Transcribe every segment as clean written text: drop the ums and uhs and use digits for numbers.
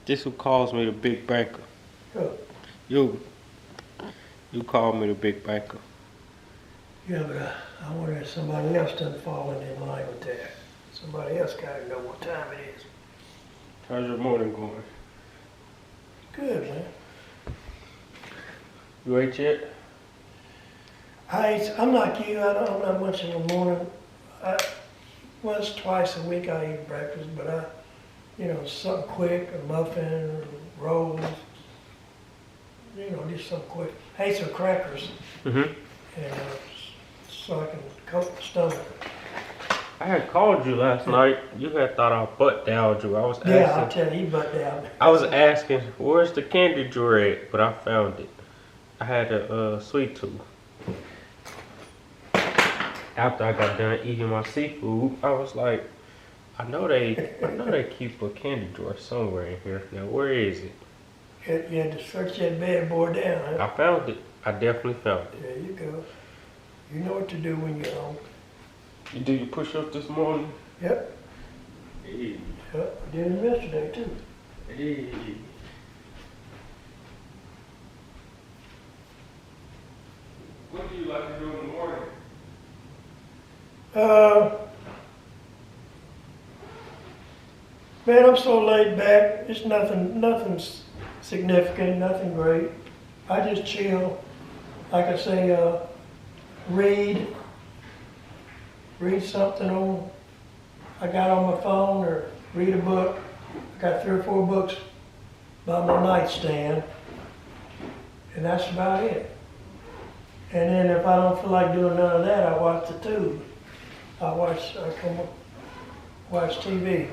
This who calls me the big banker. Who? You. You call me the big banker. Yeah, but I wonder if somebody else doesn't fall in line with that. Somebody else gotta know what time it is. How's your morning going? Good, man. You ate yet? I'm like you, I'm not much in the morning. Once, twice a week I eat breakfast, but something quick, a muffin, rolls, just something quick. I ate some crackers, Mm-hmm. and so I can coat the stomach. I had called you last night. You had thought I butt downed you. I was asking. Yeah, I'll tell you, he butt down. I was asking, where's the candy drawer at? But I found it. I had a sweet tooth. After I got done eating my seafood, I was like, I know they keep a candy drawer somewhere in here. Now where is it? You had to search that bad boy down, huh? I found it. I definitely found it. There you go. You know what to do when you're home. You do your push-ups this morning? Yep. Hey. Yep. I did them yesterday too. Hey. What do you like to do in the morning? Man, I'm so laid back. It's nothing significant, nothing great. I just chill. Like I say, read something I got on my phone, or read a book. I got 3 or 4 books by my nightstand, and that's about it. And then if I don't feel like doing none of that, I watch the tube. I watch TV.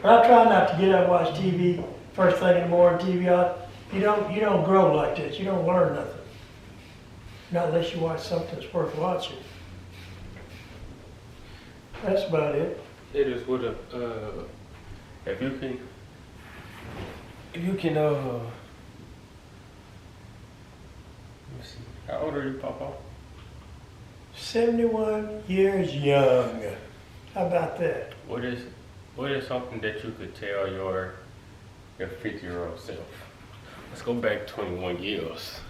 But I try not to get up and watch TV first thing in the morning. TV on. You don't grow like this. You don't learn nothing. Not unless you watch something that's worth watching. That's about it. It is with a if you can let me see. How old are you, Papa? 71 years young. How about that? What is something that you could tell your 50-year-old self? Let's go back 21 years.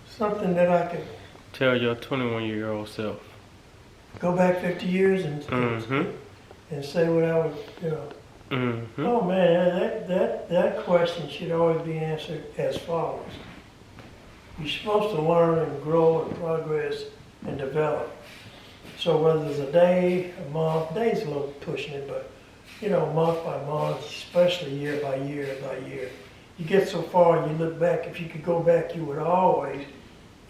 Something that I could Tell your 21-year-old self. go back 50 years and say what I would, Mm-hmm. Oh man, that question should always be answered as follows. You're supposed to learn and grow and progress and develop. So whether it's a day, a month, day's a little pushing it, but month by month, especially year by year by year, you get so far and you look back. If you could go back, you would always,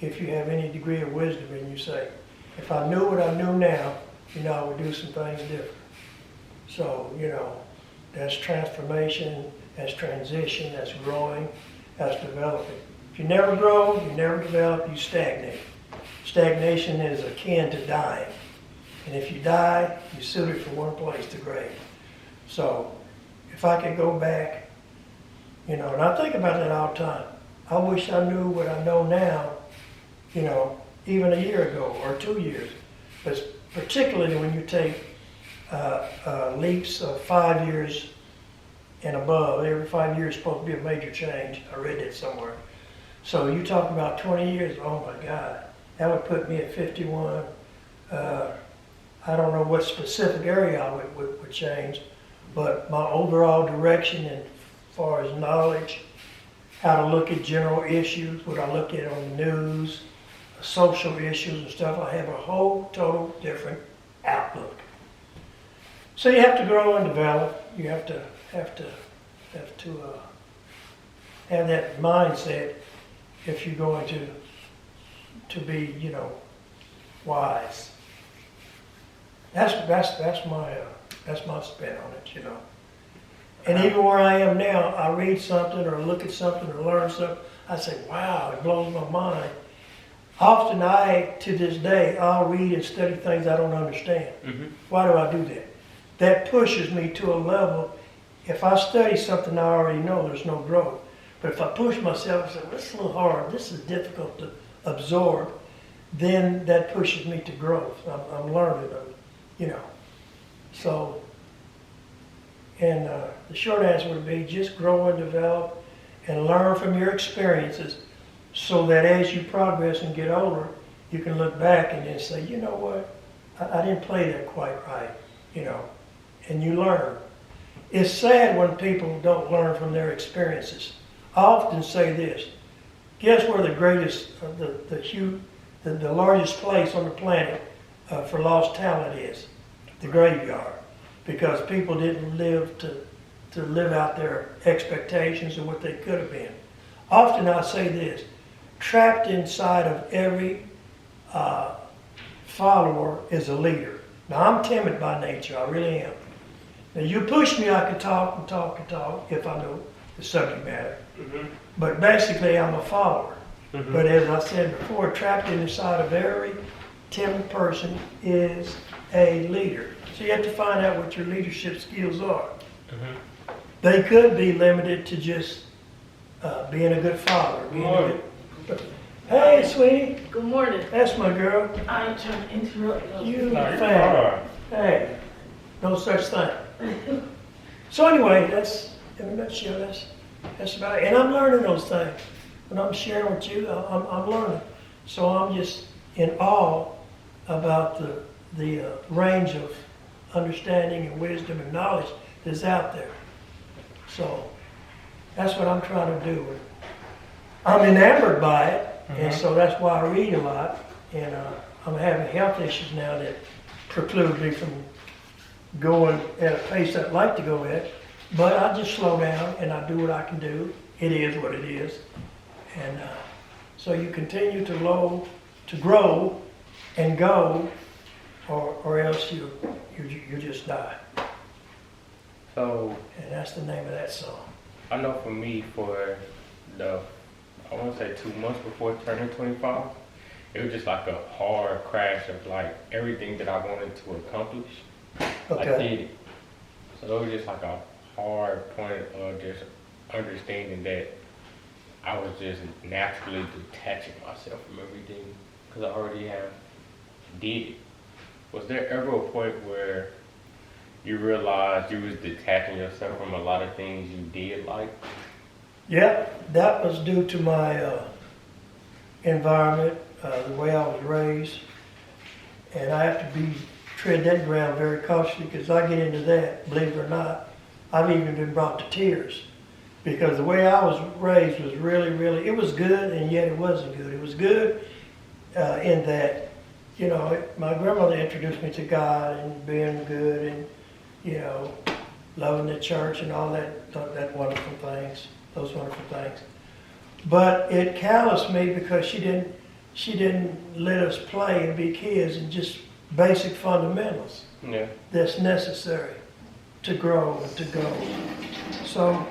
if you have any degree of wisdom, and you say, if I knew what I knew now, I would do some things different. So, that's transformation, that's transition, that's growing, that's developing. If you never grow, you never develop, you stagnate. Stagnation is akin to dying. And if you die, you're suited for one place, the grave. So, if I could go back, and I think about that all the time. I wish I knew what I know now, even a year ago or 2 years. But particularly when you take leaps of 5 years and above. Every 5 years is supposed to be a major change. I read that somewhere. So you talk about 20 years, oh my God, that would put me at 51. I don't know what specific area I would change, but my overall direction as far as knowledge, how to look at general issues, what I look at on the news, social issues and stuff, I have a whole total different outlook. So you have to grow and develop. You have to have that mindset if you're going to be, wise. That's my spin on it, And even where I am now, I read something or look at something or learn something, I say, wow, it blows my mind. Often to this day, I'll read and study things I don't understand. Mm-hmm. Why do I do that? That pushes me to a level. If I study something I already know, there's no growth. But if I push myself and say, well, this is a little hard, this is difficult to absorb, then that pushes me to growth. I'm learning, So And the short answer would be just grow and develop and learn from your experiences so that as you progress and get older, you can look back and then say, you know what, I didn't play that quite right, and you learn. It's sad when people don't learn from their experiences. I often say this, guess where the greatest, the largest place on the planet for lost talent is? The graveyard. Because people didn't live to live out their expectations of what they could have been. Often I say this, trapped inside of every follower is a leader. Now I'm timid by nature, I really am. Now you push me, I could talk and talk and talk if I know the subject matter. Mm-hmm. But basically I'm a follower. Mm-hmm. But as I said before, trapped inside of every timid person is a leader. So you have to find out what your leadership skills are. Mm-hmm. They could be limited to just being a good father. Hey, sweetie. Good morning. That's my girl. I ain't trying to interrupt you. Fan. Hey, no such thing. So anyway, that's, in a nutshell, that's about it. And I'm learning those things. When I'm sharing with you, I'm learning. So I'm just in awe about the range of understanding and wisdom and knowledge that's out there. So that's what I'm trying to do. I'm enamored by it, and so that's why I read a lot. And I'm having health issues now that preclude me from going at a pace I'd like to go at. But I just slow down and I do what I can do. It is what it is. And so you continue to grow and go, or else you just die. So, and that's the name of that song. I know for me, for I want to say 2 months before turning 25, it was just like a hard crash of like everything that I wanted to accomplish. Okay. I did it. So it was just like a hard point of just understanding that I was just naturally detaching myself from everything because I already did it. Was there ever a point where you realized you was detaching yourself from a lot of things you did like? Yeah, that was due to my environment, the way I was raised. And I have to tread that ground very cautiously because I get into that, believe it or not. I've even been brought to tears because the way I was raised was really, really, it was good and yet it wasn't good. It was good in that, my grandmother introduced me to God and being good and, loving the church and all that wonderful things, those wonderful things. But it calloused me because she didn't let us play and be kids and just basic fundamentals that's necessary to grow and to go. So,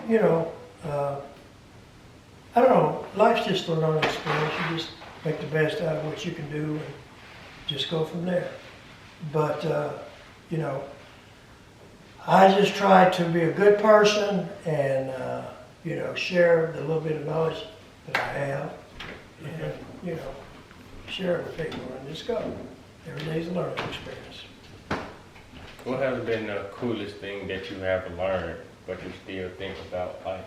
I don't know, life's just a learning experience. You just make the best out of what you can do and just go from there. But, I just try to be a good person and, share the little bit of knowledge that I have and, share it with people and just go. Every day's a learning experience. What has been the coolest thing that you have learned, but you still think about, like,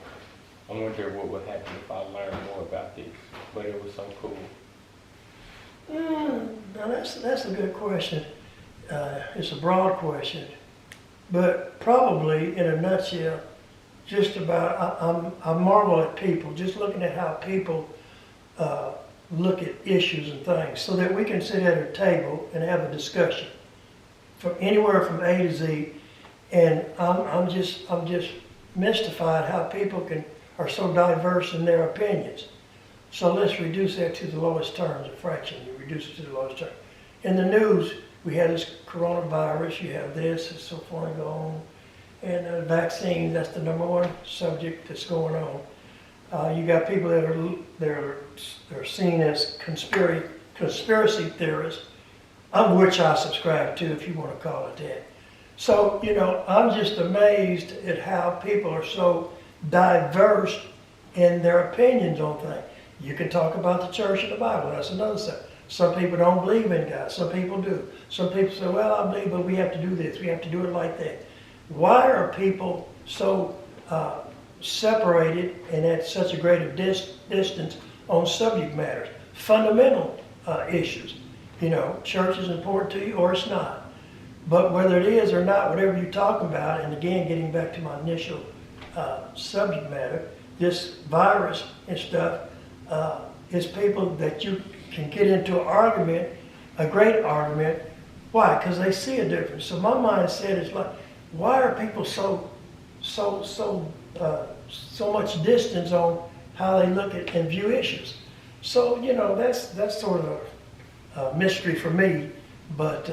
I wonder what would happen if I learned more about this, but it was so cool? Now that's a good question. It's a broad question, but probably in a nutshell, just about, I marvel at people, just looking at how people look at issues and things so that we can sit at a table and have a discussion from anywhere from A to Z. And I'm just mystified how people are so diverse in their opinions. So let's reduce that to the lowest terms, a fraction. You reduce it to the lowest term. In the news, we had this coronavirus, you have this, and so forth and go on. And vaccines, that's the number one subject that's going on. You got people that are seen as conspiracy theorists, of which I subscribe to, if you want to call it that. So, I'm just amazed at how people are so diverse in their opinions on things. You can talk about the church and the Bible, that's another side. Some people don't believe in God, some people do. Some people say, well, I believe, but we have to do this, we have to do it like that. Why are people so separated and at such a great distance on subject matters, fundamental issues. You know, church is important to you or it's not. But whether it is or not, whatever you're talking about, and again, getting back to my initial subject matter, this virus and stuff is people that you can get into an argument, a great argument. Why? Because they see a difference. So my mindset is like, why are people so much distance on how they look at and view issues? So, you know, that's sort of a mystery for me, but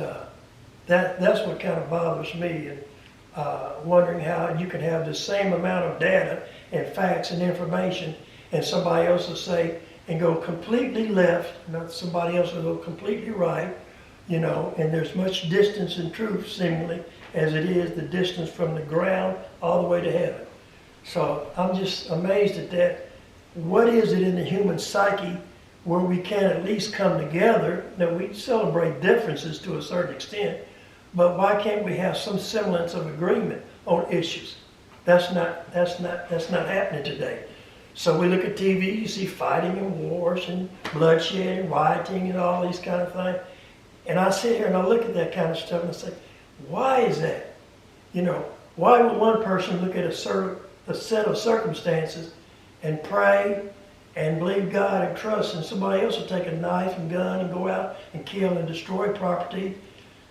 that's what kind of bothers me, and wondering how you can have the same amount of data and facts and information, and somebody else will say and go completely left, not somebody else will go completely right, you know, and there's much distance in truth seemingly as it is the distance from the ground all the way to heaven. So I'm just amazed at that. What is it in the human psyche where we can at least come together? That we celebrate differences to a certain extent, but why can't we have some semblance of agreement on issues? That's not happening today. So we look at TV, you see fighting and wars and bloodshed and rioting and all these kind of things. And I sit here and I look at that kind of stuff and I say, why is that? You know, why would one person look at a set of circumstances and pray and believe God and trust, and somebody else will take a knife and gun and go out and kill and destroy property?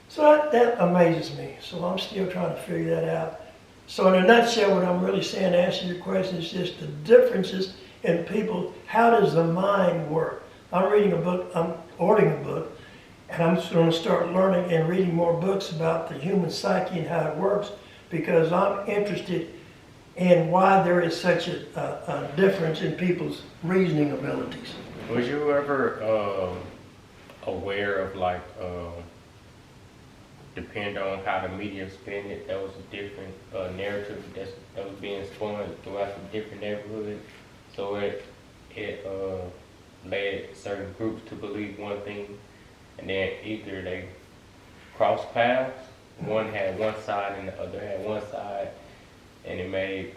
So that amazes me. So I'm still trying to figure that out. So in a nutshell, what I'm really saying to answer your question is just the differences in people. How does the mind work? I'm reading a book, I'm ordering a book, and I'm going to start learning and reading more books about the human psyche and how it works, because I'm interested in why there is such a difference in people's reasoning abilities. Was you ever aware of like, depend on how the media spin it, that was a different narrative that was being spun throughout the different neighborhoods? So it led certain groups to believe one thing, and then either they crossed paths, one had one side and the other had one side, and it made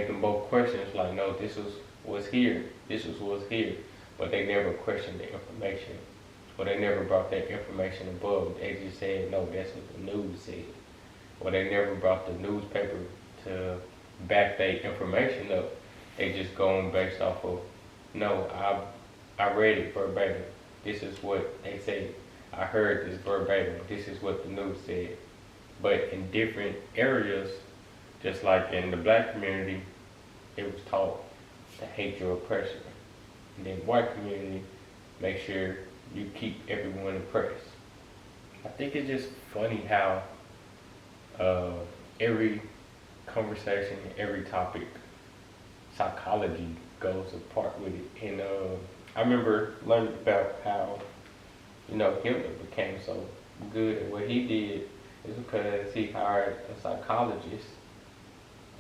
them both question. It's like, no, this was what's here, this was what's here, but they never questioned the information. Or they never brought that information above. They just said, no, that's what the news said. Or they never brought the newspaper to back their information up. They just go on based off of, no, I read it verbatim. This is what they said. I heard this verbatim. This is what the news said. But in different areas, just like in the black community, it was taught to hate your oppressor. And then white community, make sure you keep everyone impressed. I think it's just funny how every conversation, every topic, psychology goes apart with it. And I remember learning about how, you know, Hitler became so good at what he did is because he hired a psychologist,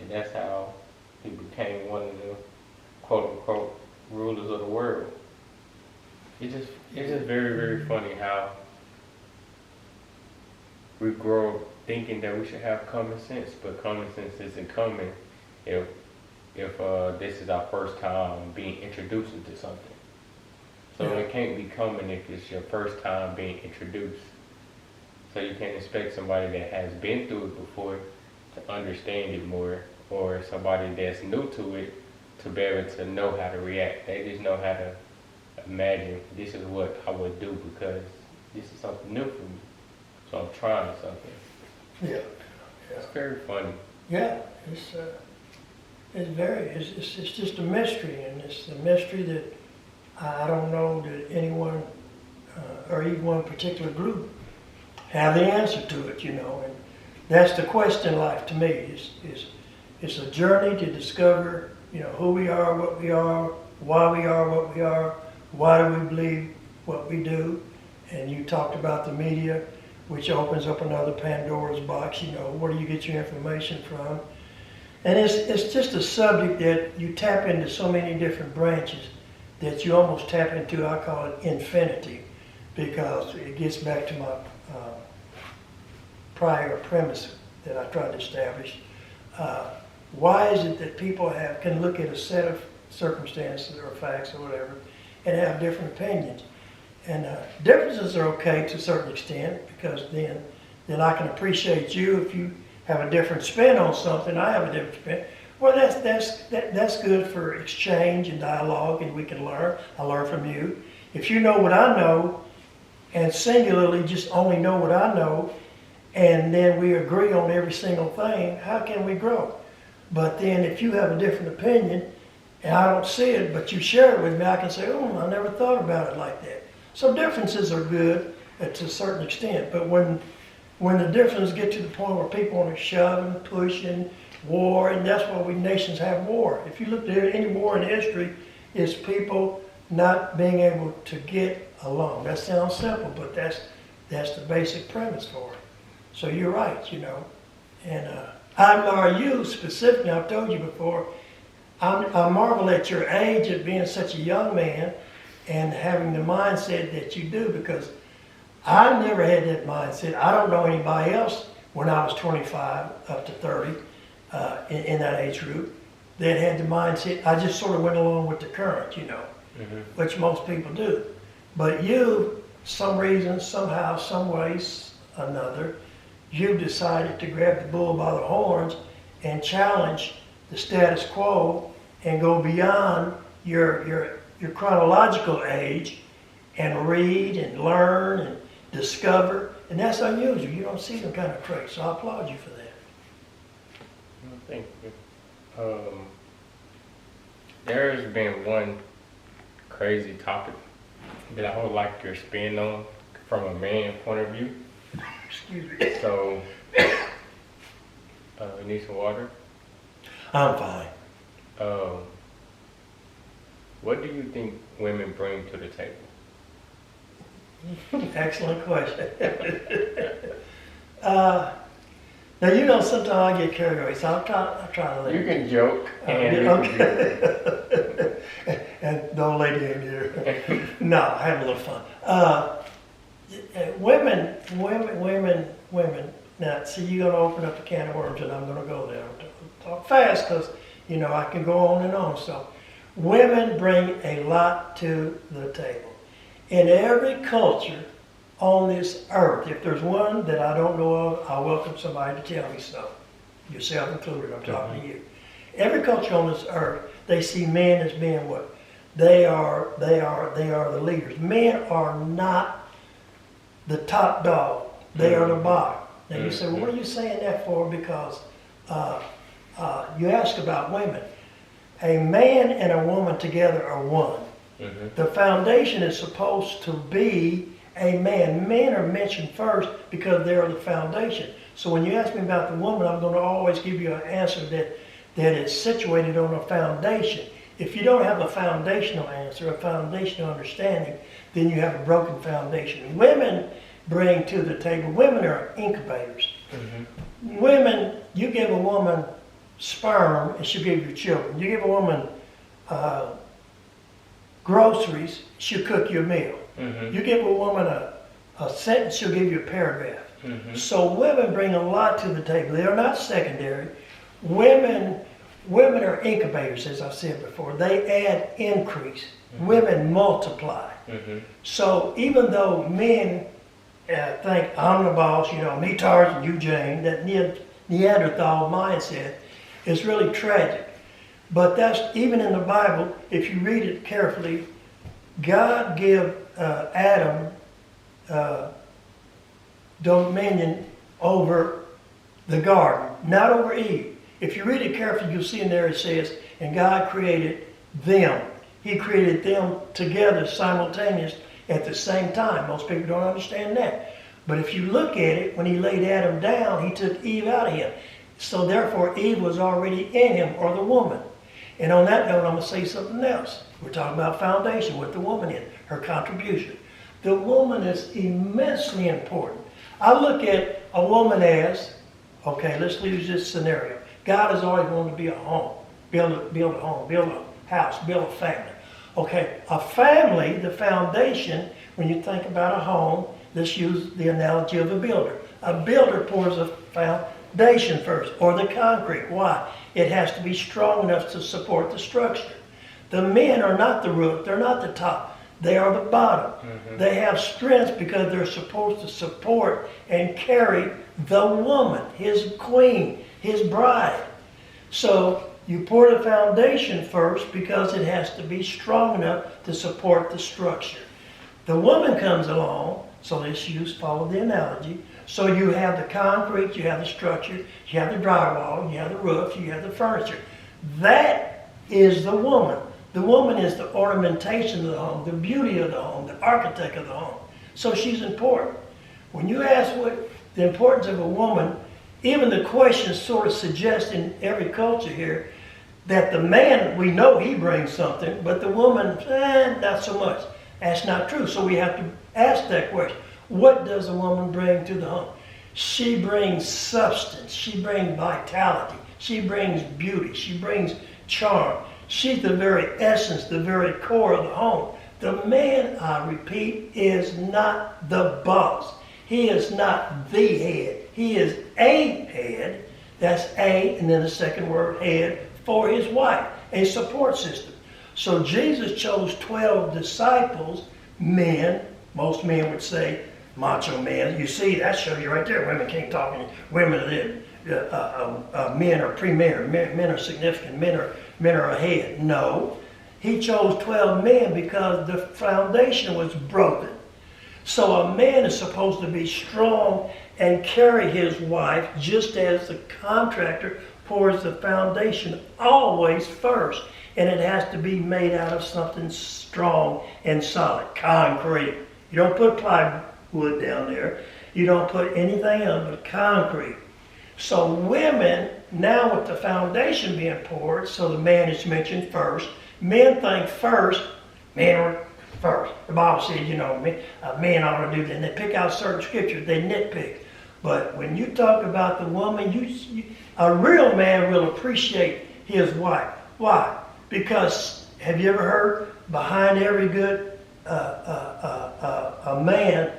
and that's how he became one of the quote-unquote rulers of the world. It's just very, very funny how we grow up thinking that we should have common sense, but common sense isn't coming if this is our first time being introduced into something. So it can't be coming if it's your first time being introduced. So you can't expect somebody that has been through it before to understand it more, or somebody that's new to it to be able to know how to react. They just know how to imagine, this is what I would do because this is something new for me. So I'm trying something. Yeah. It's very funny. Yeah, it's just a mystery, and it's a mystery that I don't know that anyone or even one particular group have the answer to it, you know. And that's the quest in life to me. It's a journey to discover, you know, who we are, what we are, why we are what we are, why do we believe what we do. And you talked about the media, which opens up another Pandora's box. You know, where do you get your information from? And it's just a subject that you tap into so many different branches that you almost tap into, I call it infinity, because it gets back to my prior premise that I tried to establish. Why is it that people can look at a set of circumstances or facts or whatever and have different opinions? And differences are okay to a certain extent, because then I can appreciate you if you have a different spin on something, I have a different spin. Well, that's good for exchange and dialogue, and we can learn. I learn from you. If you know what I know, and singularly just only know what I know, and then we agree on every single thing, how can we grow? But then if you have a different opinion, and I don't see it, but you share it with me, I can say, oh, I never thought about it like that. So differences are good to a certain extent, but when the differences get to the point where people want to shove and push and war, and that's why nations have war. If you look at any war in history, it's people not being able to get along. That sounds simple, but that's the basic premise for it. So you're right, And I admire you specifically. I've told you before, I marvel at your age of being such a young man and having the mindset that you do, because I never had that mindset. I don't know anybody else when I was 25 up to 30 in that age group that had the mindset. I just sort of went along with the current, which most people do. But you, some reason, somehow, some way, another, you decided to grab the bull by the horns and challenge the status quo and go beyond your chronological age and read and learn and discover. And that's unusual. You don't see them kind of traits. So I applaud you for that. Thank you. There's been one crazy topic that I would like your spin on from a man point of view. Excuse me. So, you need some water? I'm fine. What do you think women bring to the table? Excellent question. Now, sometimes I get carried away, so I'll try to let You can joke. okay. And the old lady in here. No, having a little fun. Women. Now, see, you're going to open up a can of worms, and I'm going to go there. I'll talk fast because, I can go on and on. So, women bring a lot to the table. In every culture on this earth, if there's one that I don't know of, I welcome somebody to tell me so. Yourself included, I'm talking to you. Every culture on this earth, they see men as being what? They are the leaders. Men are not the top dog. They are the bottom. Now you say, well, what are you saying that for? Because you ask about women. A man and a woman together are one. Mm-hmm. The foundation is supposed to be a man. Men are mentioned first because they are the foundation. So when you ask me about the woman, I'm going to always give you an answer that is situated on a foundation. If you don't have a foundational answer, a foundational understanding, then you have a broken foundation. Women bring to the table, women are incubators. Mm-hmm. Women, you give a woman sperm and she'll give you children. You give a woman groceries, she'll cook you a meal. Mm-hmm. You give a woman a sentence, she'll give you a paragraph. Mm-hmm. So women bring a lot to the table. They are not secondary. Women are incubators, as I've said before. They add increase. Mm-hmm. Women multiply. Mm-hmm. So even though men think I'm the boss, me Tarzan, you Jane, that Neanderthal mindset is really tragic. But that's, even in the Bible, if you read it carefully, God gave Adam dominion over the garden, not over Eve. If you read it carefully, you'll see in there it says, and God created them. He created them together, simultaneous, at the same time. Most people don't understand that. But if you look at it, when he laid Adam down, he took Eve out of him. So therefore, Eve was already in him, or the woman. And on that note, I'm going to say something else. We're talking about foundation, with the woman in, her contribution. The woman is immensely important. I look at a woman as, okay, let's use this scenario. God has always wanted to be a home, build a home, build a house, build a family. Okay, a family, the foundation, when you think about a home, let's use the analogy of a builder. A builder pours a foundation first, or the concrete. Why? It has to be strong enough to support the structure. The men are not the roof, they're not the top, they are the bottom. They have strength because they're supposed to support and carry the woman, his queen, his bride. So you pour the foundation first because it has to be strong enough to support the structure. The woman comes along, so let's follow the analogy. So you have the concrete, you have the structure, you have the drywall, you have the roof, you have the furniture. That is the woman. The woman is the ornamentation of the home, the beauty of the home, the architect of the home. So she's important. When you ask what the importance of a woman, even the question sort of suggests in every culture here that the man, we know he brings something, but the woman, not so much. That's not true. So we have to ask that question. What does a woman bring to the home? She brings substance. She brings vitality. She brings beauty. She brings charm. She's the very essence, the very core of the home. The man, I repeat, is not the boss. He is not the head. He is a head. That's a, and then the second word, head, for his wife, a support system. So Jesus chose 12 disciples, men. Most men would say macho men. You see, that shows you right there. Women can't talk. Women are men are premier. Men are significant. Men are ahead. No, he chose 12 men because the foundation was broken. So a man is supposed to be strong and carry his wife, just as the contractor pours the foundation always first. And it has to be made out of something strong and solid, concrete. You don't put plywood down there. You don't put anything else but concrete. So women, now with the foundation being poured, so the man is mentioned first. Men think first, men are first. The Bible says, men ought to do that. And they pick out certain scriptures, they nitpick. But when you talk about the woman, a real man will appreciate his wife. Why? Because, have you ever heard, behind every good a man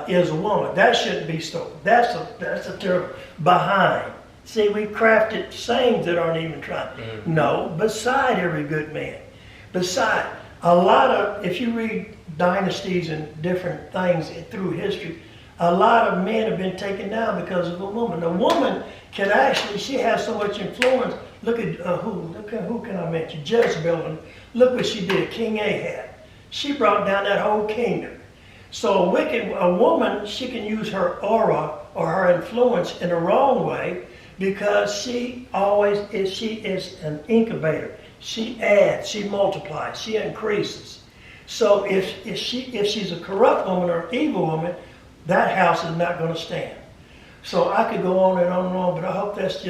is a woman. That shouldn't be so. That's a terrible. Behind. See, we crafted sayings that aren't even trying. No, beside every good man. Beside. A lot of, if you read dynasties and different things through history, a lot of men have been taken down because of a woman. A woman can actually, she has so much influence. Look at who can I mention? Jezebel. And look what she did, King Ahab. She brought down that whole kingdom. So a woman, she can use her aura or her influence in the wrong way because she is an incubator. She adds, she multiplies, she increases. So if she's a corrupt woman or an evil woman, that house is not going to stand. So I could go on and on and on, but I hope that's I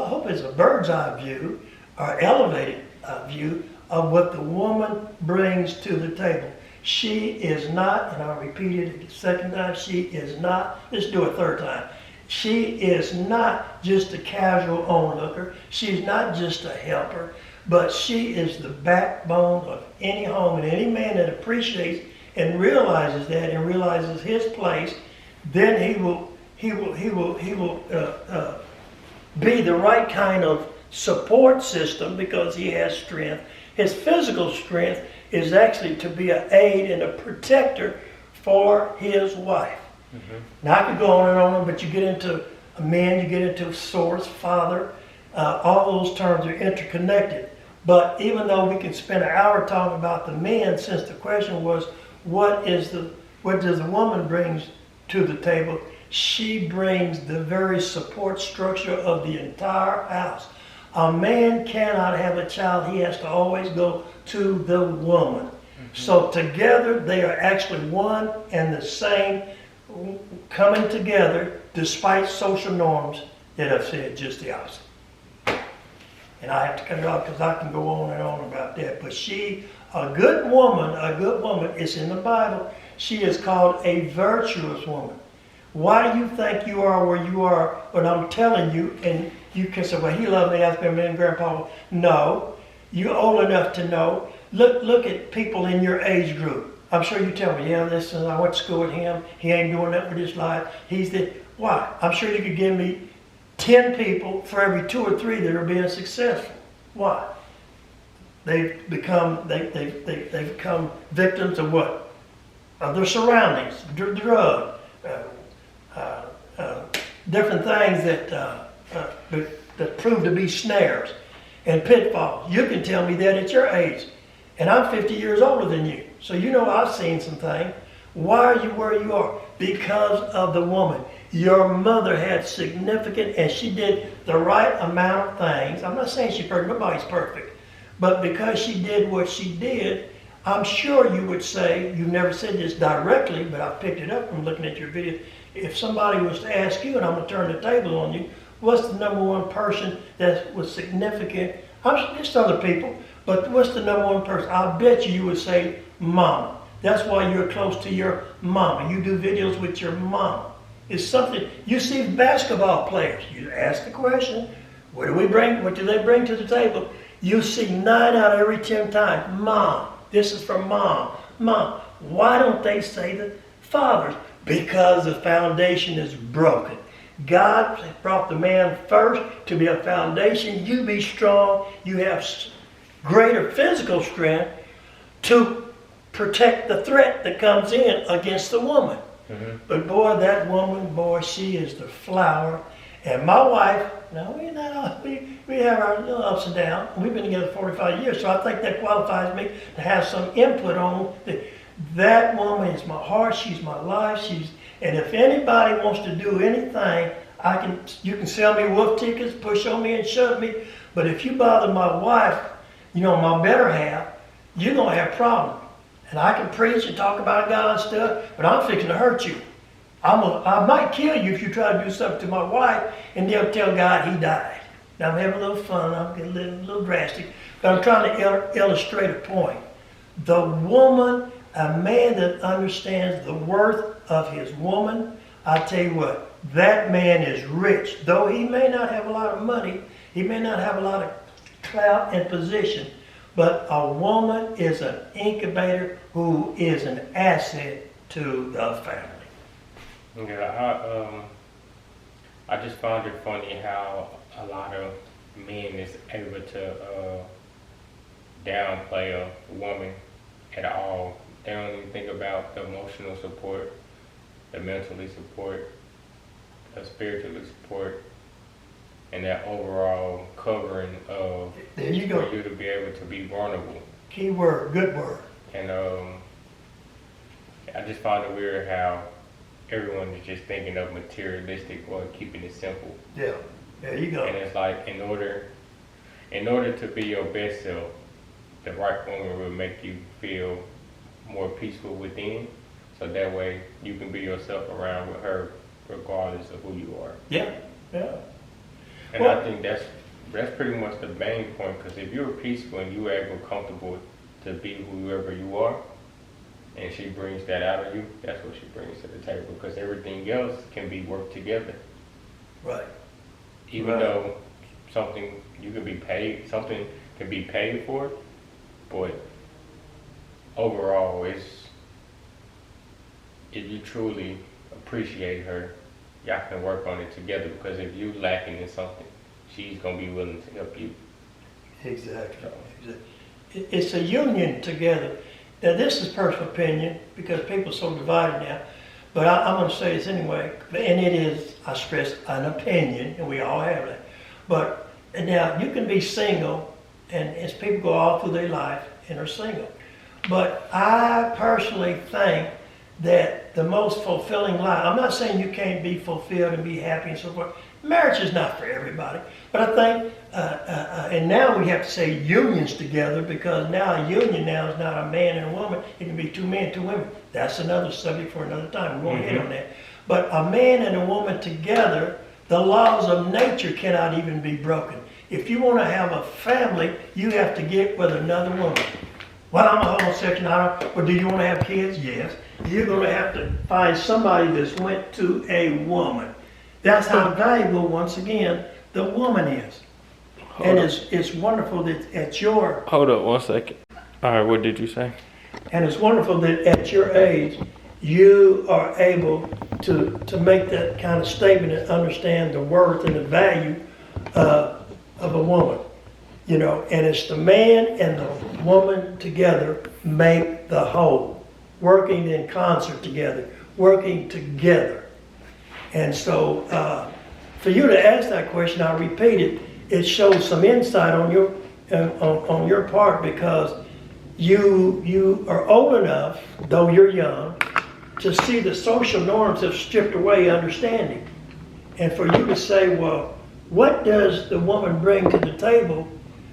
hope it's a bird's eye view or elevated view of what the woman brings to the table. She is not, and I'll repeat it the second time, she is not, let's do it third time. She is not just a casual onlooker. She's not just a helper, but she is the backbone of any home, and any man that appreciates and realizes that and realizes his place, then he will be the right kind of support system because he has strength. His physical strength is actually to be an aid and a protector for his wife. Now I could go on and on, but you get into a man, you get into source, father, all those terms are interconnected. But even though we can spend an hour talking about the men, since the question was, what does the woman bring to the table? She brings the very support structure of the entire house. A man cannot have a child. He has to always go to the woman. So together they are actually one and the same, coming together despite social norms that have said just the opposite. And I have to cut it off because I can go on and on about that. But a good woman is in the Bible. She is called a virtuous woman. Why do you think you are where you are when I'm telling you, and you can say, well, he loved me, that's been me and Grandpa. No, you're old enough to know. Look at people in your age group. I'm sure you tell me, yeah, listen, I went to school with him. He ain't doing that with his life. He's the, why? I'm sure you could give me 10 people for every 2 or 3 that are being successful. Why? They've become victims of what? Of their surroundings, drug, different things that prove to be snares and pitfalls. You can tell me that at your age, and I'm 50 years older than you. So you know I've seen some things. Why are you where you are? Because of the woman. Your mother had significant, and she did the right amount of things. I'm not saying she's perfect, nobody's perfect. But because she did what she did, I'm sure you would say, you never said this directly, but I picked it up from looking at your video. If somebody was to ask you, and I'm going to turn the table on you, what's the number one person that was significant? Just other people, but what's the number one person? I bet you would say mama. That's why you're close to your mama. You do videos with your mama. It's something, you see basketball players, you ask the question, what do we bring? What do they bring to the table? You see 9 out of every 10 times, mom. This is from mom. Mom. Why don't they say the fathers? Because the foundation is broken. God brought the man first to be a foundation. You be strong. You have greater physical strength to protect the threat that comes in against the woman. Mm-hmm. But boy, that woman, boy, she is the flower. And my wife, now we have our little ups and downs. We've been together 45 years, so I think that qualifies me to have some input on that woman is my heart. She's my life. And if anybody wants to do anything, you can sell me wolf tickets, push on me and shove me. But if you bother my wife, my better half, you're gonna have problems. And I can preach and talk about God and stuff, but I'm fixing to hurt you. I might kill you if you try to do something to my wife, and they'll tell God he died. Now I'm having a little fun, I'm getting a little drastic, but I'm trying to illustrate a point. The woman, a man that understands the worth of his woman, I tell you what, that man is rich. Though he may not have a lot of money, he may not have a lot of clout and position, but a woman is an incubator who is an asset to the family. Yeah, I just found it funny how a lot of men is able to downplay a woman at all. They don't even think about the emotional support, the mentally support, the spiritually support, and that overall covering of there you go. For you to be able to be vulnerable. Key word, good word. And I just found it weird how everyone is just thinking of materialistic or keeping it simple. Yeah, there you go. And it's like in order to be your best self, the right woman will make you feel more peaceful within, so that way you can be yourself around with her regardless of who you are. Yeah, yeah. And I think that's pretty much the main point, because if you're peaceful and you're able, comfortable to be whoever you are, and she brings that out of you, that's what she brings to the table, because everything else can be worked together. Right. Even though something can be paid for, but overall, if you truly appreciate her, y'all can work on it together, because if you're lacking in something, she's going to be willing to help you. Exactly. It's a union together. Now, this is personal opinion, because people are so divided now, but I'm going to say this anyway, and it is, I stress, an opinion, and we all have that. But now, you can be single, and as people go all through their life and are single. But I personally think that the most fulfilling life, I'm not saying you can't be fulfilled and be happy and so forth. Marriage is not for everybody. But I think, and now we have to say unions together, because now a union now is not a man and a woman. It can be 2 men, 2 women. That's another subject for another time. We won't hit on that. But a man and a woman together, the laws of nature cannot even be broken. If you want to have a family, you have to get with another woman. Well, I'm a homosexual. Well, do you want to have kids? Yes. You're going to have to find somebody that's went to a woman. That's how valuable, once again, the woman is. And it's wonderful that at your... Hold up 1 second. All right, what did you say? And it's wonderful that at your age, you are able to make that kind of statement and understand the worth and the value of a woman. You know, and it's the man and the woman together make the whole, working in concert together, working together. And so for you to ask that question, I'll repeat it, it shows some insight on your part, because you are old enough, though you're young, to see the social norms have stripped away understanding. And for you to say, well, what does the woman bring to the table,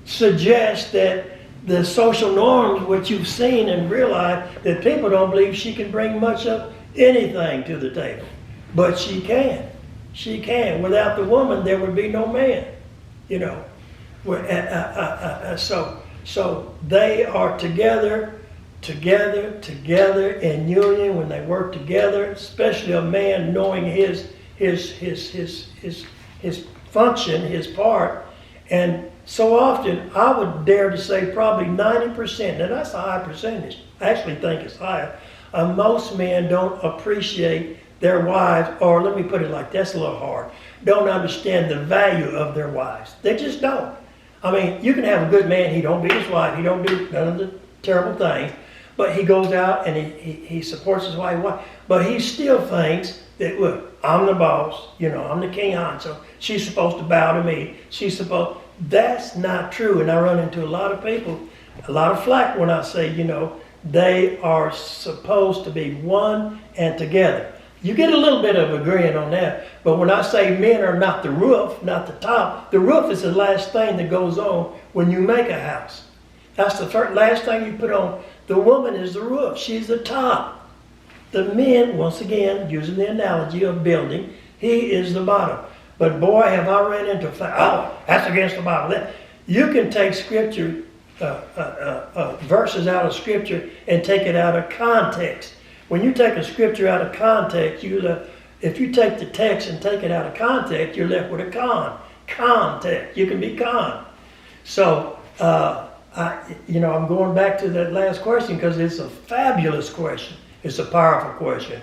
suggests that the social norms, which you've seen and realized that people don't believe she can bring much of anything to the table. But she can. She can. Without the woman, there would be no man. You know. So they are together in union when they work together, especially a man knowing his function, his part. And so often, I would dare to say probably 90%, and that's a high percentage, I actually think it's higher, most men don't appreciate their wives, or let me put it like that's a little hard, don't understand the value of their wives. They just don't. I mean, you can have a good man, he don't beat his wife, he don't do none of the terrible things, but he goes out and he supports his wife, but he still thinks that, look, I'm the boss, you know, I'm the king Hanso, she's supposed to bow to me, that's not true. And I run into a lot of people, a lot of flack when I say, you know, they are supposed to be one and together. You get a little bit of agreeing on that, but when I say men are not the roof, not the top, the roof is the last thing that goes on when you make a house. That's the last thing you put on. The woman is the roof, she's the top. The men, once again, using the analogy of building, he is the bottom. But boy, have I ran into, that's against the Bible. You can take scripture, verses out of scripture and take it out of context. When you take a scripture out of context, if you take the text and take it out of context, you're left with a context. You can be con. So, I'm going back to that last question because it's a fabulous question. It's a powerful question.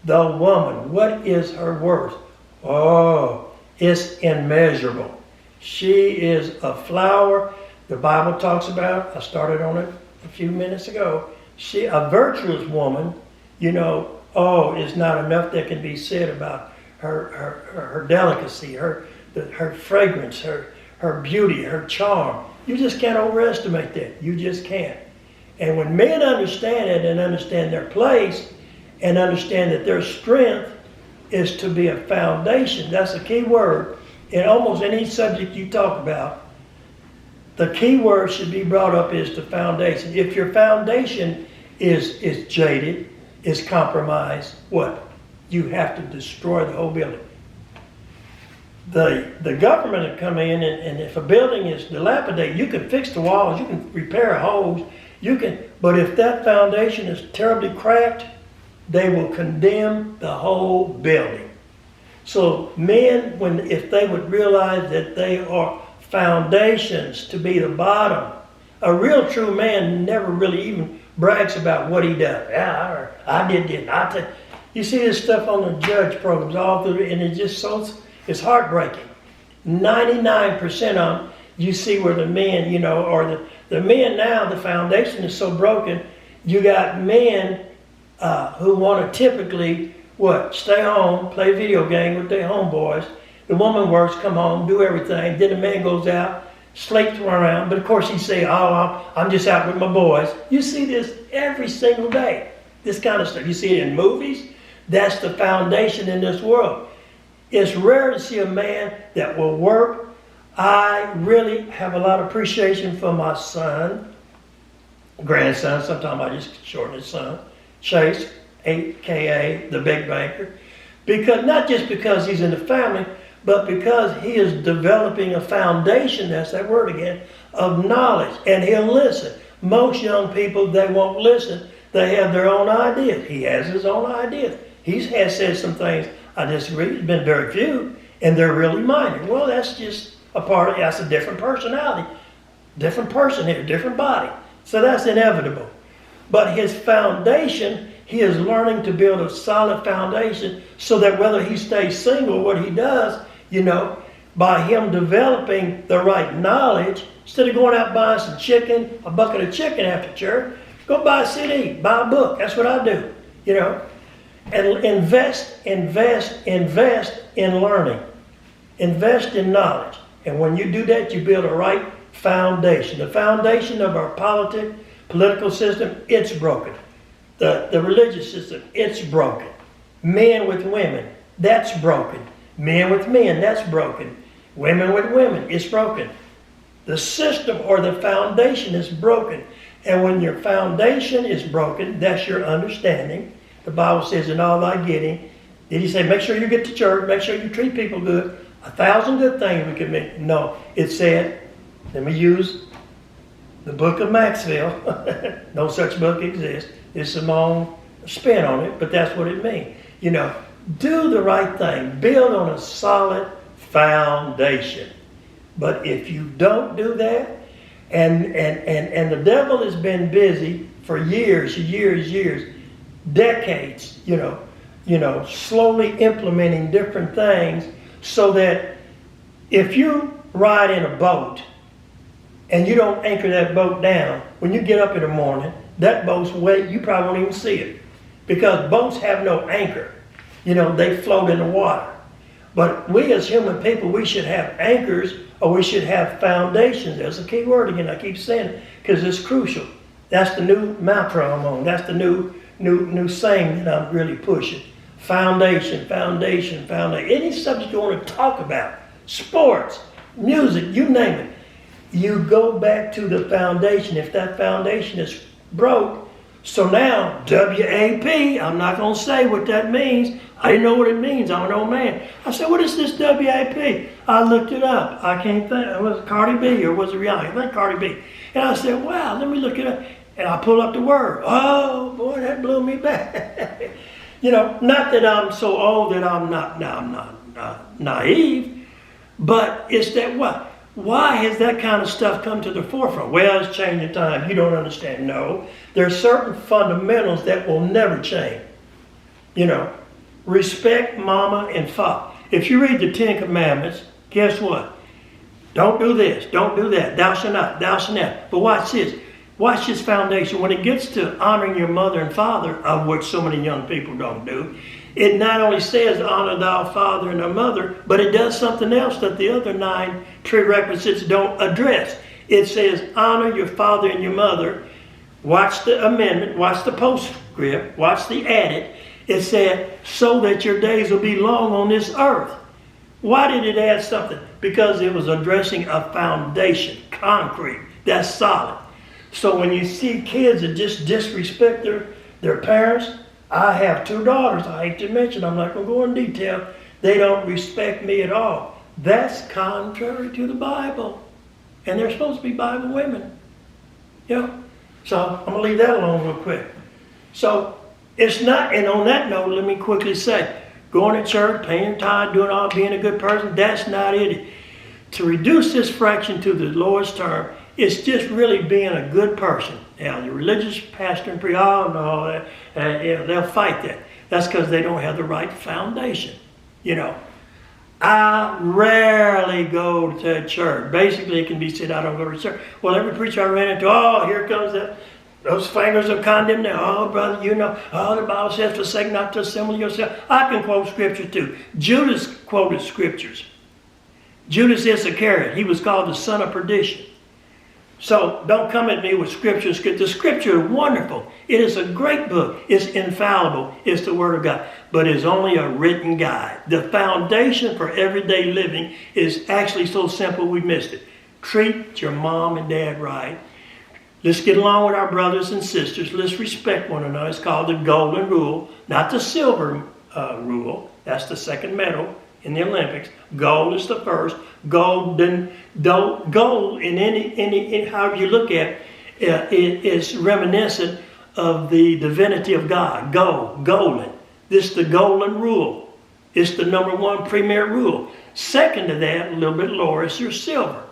The woman, what is her worth? Oh, it's immeasurable. She is a flower. The Bible talks about, I started on it a few minutes ago, a virtuous woman, you know, it's not enough that can be said about her delicacy, her fragrance, her beauty, her charm. You just can't overestimate that. You just can't. And when men understand it and understand their place and understand that their strength is to be a foundation. That's a key word. In almost any subject you talk about, the key word should be brought up is the foundation. If your foundation is jaded, is compromised, what? You have to destroy the whole building. The government will come in and if a building is dilapidated, you can fix the walls, you can repair holes, but if that foundation is terribly cracked, they will condemn the whole building. So men, if they would realize that they are foundations to be the bottom, a real true man never really even brags about what he does. Yeah, I did this. You see this stuff on the judge programs all through, and it's heartbreaking. 99% of them, you see where the men, or the men now, the foundation is so broken, you got men who want to typically, stay home, play video game with their homeboys. The woman works, come home, do everything. Then the man goes out, sleeps around. But of course he say, I'm just out with my boys. You see this every single day, this kind of stuff. You see it in movies. That's the foundation in this world. It's rare to see a man that will work. I really have a lot of appreciation for my son, grandson, sometimes I just shorten his son, Chase, a.k.a. the big banker, not just because he's in the family, but because he is developing a foundation, that's that word again, of knowledge, and he'll listen. Most young people, they won't listen. They have their own ideas. He has his own ideas. He has said some things I disagree. There's been very few, and they're really minor. Well, that's just that's a different personality, different person here, different body. So that's inevitable. But his foundation, he is learning to build a solid foundation so that whether he stays single, what he does, by him developing the right knowledge, instead of going out buying some chicken, a bucket of chicken after church, go buy a CD, buy a book. That's what I do, And invest in learning. Invest in knowledge. And when you do that, you build a right foundation. The foundation of our political system, it's broken. The religious system, it's broken. Men with women, that's broken. Men with men, that's broken. Women with women, it's broken. The system or the foundation is broken. And when your foundation is broken, that's your understanding. The Bible says, in all thy getting, did he say, make sure you get to church, make sure you treat people good, 1,000 good things we could make. No, it said, let me use the book of Maxwell. No such book exists. It's a long spin on it, but that's what it means. Do the right thing. Build on a solid foundation. But if you don't do that, and the devil has been busy for years, decades, slowly implementing different things so that if you ride in a boat and you don't anchor that boat down, when you get up in the morning, that boat's weight, you probably won't even see it. Because boats have no anchor. They float in the water. But we as human people, we should have anchors or we should have foundations. There's a key word again, I keep saying it, because it's crucial. That's the new mantra I'm on. That's the new saying that I'm really pushing. Foundation. Any subject you want to talk about, sports, music, you name it. You go back to the foundation. If that foundation is broke, so now, WAP, I'm not going to say what that means. I didn't know what it means. I'm an old man. I said, what is this WAP? I looked it up. I can't think. Was it Cardi B or was it Rihanna? I think Cardi B. And I said, wow, let me look it up. And I pull up the word. Oh, boy, that blew me back. Not that I'm so old that I'm not naive, but it's that what? Why has that kind of stuff come to the forefront? Well, it's changing time. You don't understand. No. There are certain fundamentals that will never change. Respect mama and father. If you read the 10 Commandments, guess what? Don't do this. Don't do that. Thou shalt not. Thou shalt not. But watch this. Watch this foundation. When it gets to honoring your mother and father, of which so many young people don't do, it not only says honor thy father and thy mother, but it does something else that the other 9 prerequisites don't address. It says honor your father and your mother. Watch the amendment, watch the postscript, watch the added. It said, so that your days will be long on this earth. Why did it add something? Because it was addressing a foundation, concrete, that's solid. So when you see kids that just disrespect their parents, I have 2 daughters, I hate to mention, I'm not going to go in detail. They don't respect me at all. That's contrary to the Bible. And they're supposed to be Bible women. So I'm going to leave that alone real quick. So it's not, and on that note, let me quickly say, going to church, paying tithe, doing all, being a good person, that's not it. To reduce this fraction to the lowest term, it's just really being a good person. Now, the religious pastor and priest, they'll fight that. That's because they don't have the right foundation. I rarely go to church. Basically, it can be said I don't go to church. Well, every preacher I ran into, here comes those fingers of condemnation. Oh, brother, the Bible says, forsake not to assemble yourself. I can quote scripture too. Judas quoted scriptures. Judas Iscariot, he was called the son of perdition. So don't come at me with scripture. The scripture is wonderful. It is a great book. It's infallible. It's the word of God. But it's only a written guide. The foundation for everyday living is actually so simple we missed it. Treat your mom and dad right. Let's get along with our brothers and sisters. Let's respect one another. It's called the golden rule, not the silver rule. That's the second medal in the Olympics. Gold is the first. Gold in any however you look at it is reminiscent of the divinity of God. Golden. This is the golden rule. It's the number 1 premier rule. Second to that, a little bit lower, is your silver,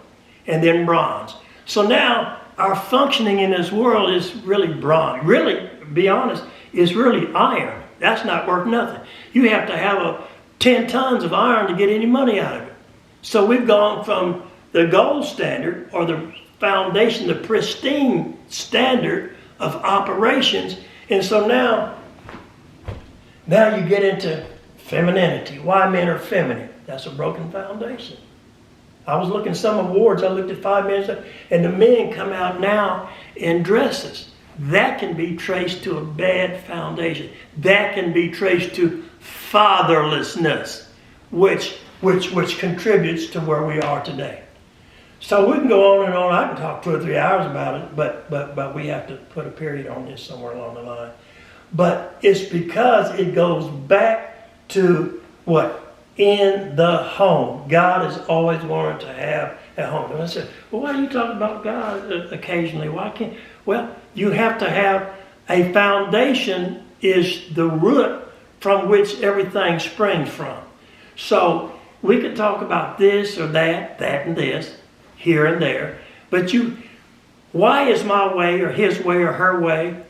and then bronze. So now our functioning in this world is really bronze. Really, be honest, is really iron. That's not worth nothing. You have to have 10 tons of iron to get any money out of it. So we've gone from the gold standard, or the foundation, the pristine standard of operations. And so now you get into femininity. Why men are feminine? That's a broken foundation. I was looking at some awards, I looked at 5 minutes, and the men come out now in dresses. That can be traced to a bad foundation. That can be traced to fatherlessness, which contributes to where we are today. So we can go on and on. I can talk 2 or 3 hours about it, but we have to put a period on this somewhere along the line. But it's because it goes back to what? In the home. God has always wanted to have a home. And I said, well, why are you talking about God occasionally? Why can't? Well, you have to have a foundation, is the root from which everything springs from. So we could talk about this or that and this, here and there. But why is my way or his way or her way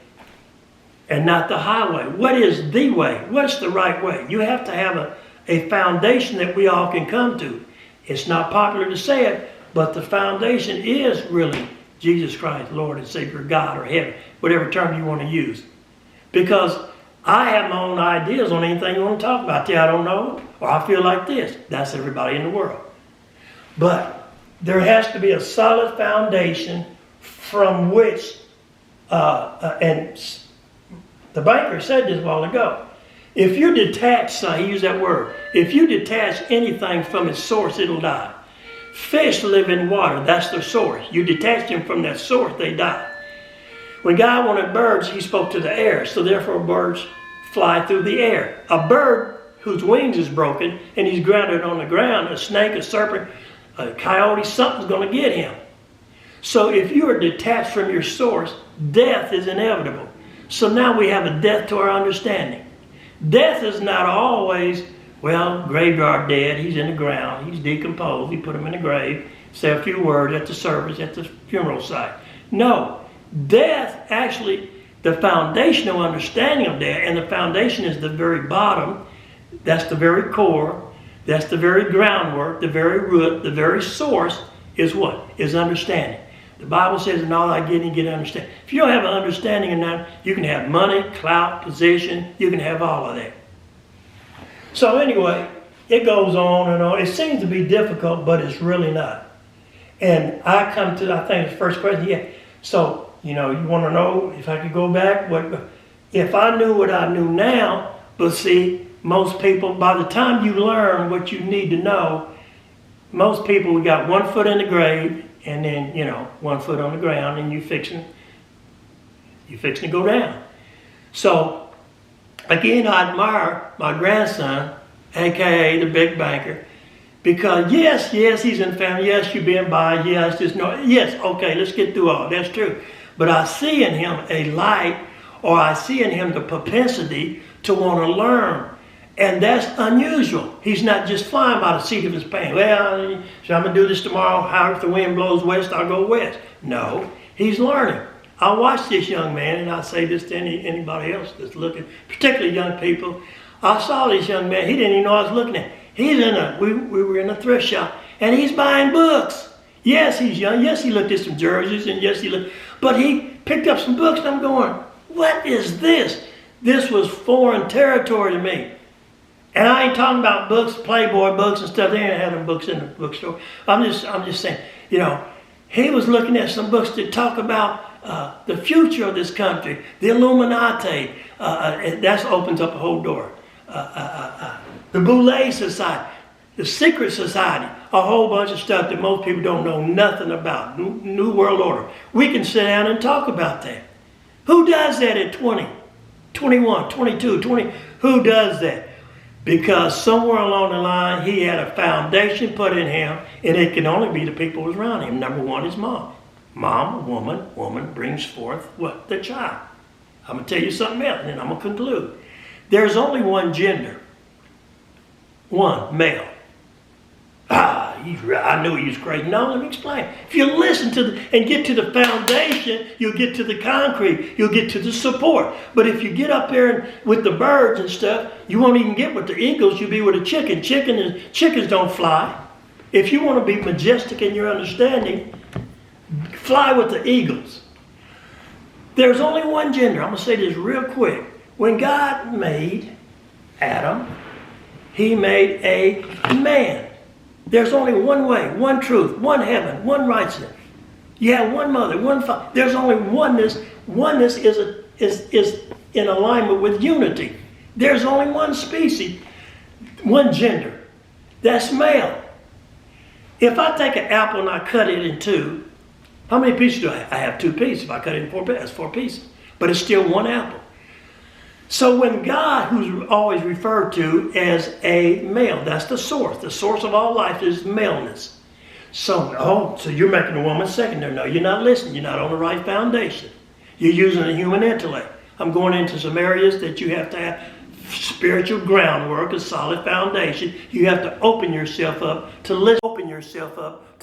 and not the highway? What is the way? What's the right way? You have to have a foundation that we all can come to. It's not popular to say it, but the foundation is really Jesus Christ, Lord and Savior, God or heaven, whatever term you want to use. Because I have my own ideas on anything you want to talk about. I don't know, or I feel like this. That's everybody in the world. But there has to be a solid foundation from which, and the banker said this a while ago, if you detach, he used that word, if you detach anything from its source, it'll die. Fish live in water, that's their source. You detach them from that source, they die. When God wanted birds, he spoke to the air, so therefore birds fly through the air. A bird whose wings is broken and he's grounded on the ground, a snake, a serpent, a coyote, something's going to get him. So if you are detached from your source, death is inevitable. So now we have a death to our understanding. Death is not always, well, graveyard dead, he's in the ground, he's decomposed, he put him in the grave, say a few words at the service, at the funeral site. No, death actually, the foundational understanding of death, and the foundation is the very bottom, that's the very core, that's the very groundwork, the very root, the very source is what? Is understanding. The Bible says, in all I get, and get understanding. If you don't have an understanding in that, you can have money, clout, position, you can have all of that. So anyway, it goes on and on. It seems to be difficult, but it's really not. And I come to, I think the first question, yeah. So, you want to know if I could go back? If I knew what I knew now, but see, most people, by the time you learn what you need to know, most people, we got 1 foot in the grave, and then, 1 foot on the ground, and you fixing to go down. So, again, I admire my grandson, a.k.a. the big banker, because yes, he's in family, yes, you've been by, yes, okay, let's get through all, that's true. But I see in him a light, or I see in him the propensity to want to learn. And that's unusual. He's not just flying by the seat of his pants. Well, so I'm going to do this tomorrow. How if the wind blows west, I'll go west. No, he's learning. I watch this young man, and I say this to anybody else that's looking, particularly young people. I saw this young man. He didn't even know I was looking at him. We were in a thrift shop, and he's buying books. Yes, he's young. Yes, he looked at some jerseys, and yes, but he picked up some books, and I'm going, what is this? This was foreign territory to me. And I ain't talking about books, Playboy books and stuff. They ain't having books in the bookstore. I'm just saying, he was looking at some books that talk about the future of this country, the Illuminati. That opens up a whole door. The Boule Society, the Secret Society, a whole bunch of stuff that most people don't know nothing about. New World Order. We can sit down and talk about that. Who does that at 20, 21, 22, 20? Who does that? Because somewhere along the line, he had a foundation put in him, and it can only be the people who's around him. Number one is mom. Mom, woman brings forth what? The child. I'm going to tell you something else, and then I'm going to conclude. There's only one gender. One, male. I knew he was crazy. No, let me explain. If you listen to and get to the foundation, you'll get to the concrete. You'll get to the support. But if you get up there with the birds and stuff, you won't even get with the eagles. You'll be with a chicken. Chickens don't fly. If you want to be majestic in your understanding, fly with the eagles. There's only one gender. I'm going to say this real quick. When God made Adam, he made a man. There's only one way, one truth, one heaven, one righteousness. You have one mother, one father. There's only oneness. Oneness is in alignment with unity. There's only one species, one gender. That's male. If I take an apple and I cut it in two, how many pieces do I have? I have 2 pieces. If I cut it in 4 pieces, that's 4 pieces. But it's still one apple. So when God, who's always referred to as a male, that's the source of all life is maleness. So you're making a woman secondary. No, you're not listening. You're not on the right foundation. You're using the human intellect. I'm going into some areas that you have to have spiritual groundwork, a solid foundation. You have to open yourself up to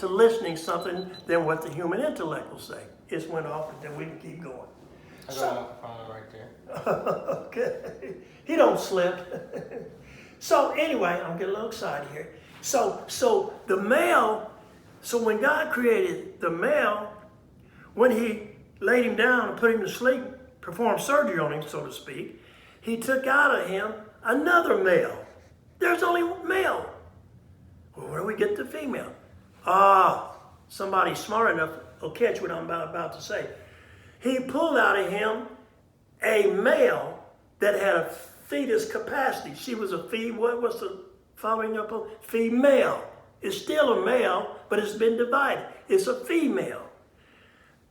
listening something than what the human intellect will say. It went off, and then we can keep going. I got a microphone right there. Okay. He don't slip. So anyway, I'm getting a little excited here. So the male, so when God created the male, when he laid him down and put him to sleep, performed surgery on him, so to speak, he took out of him another male. There's only one male. Well, where do we get the female? Somebody smart enough will catch what I'm about to say. He pulled out of him a male that had a fetus capacity. She was a what was the following up on? Female. It's still a male, but it's been divided. It's a female.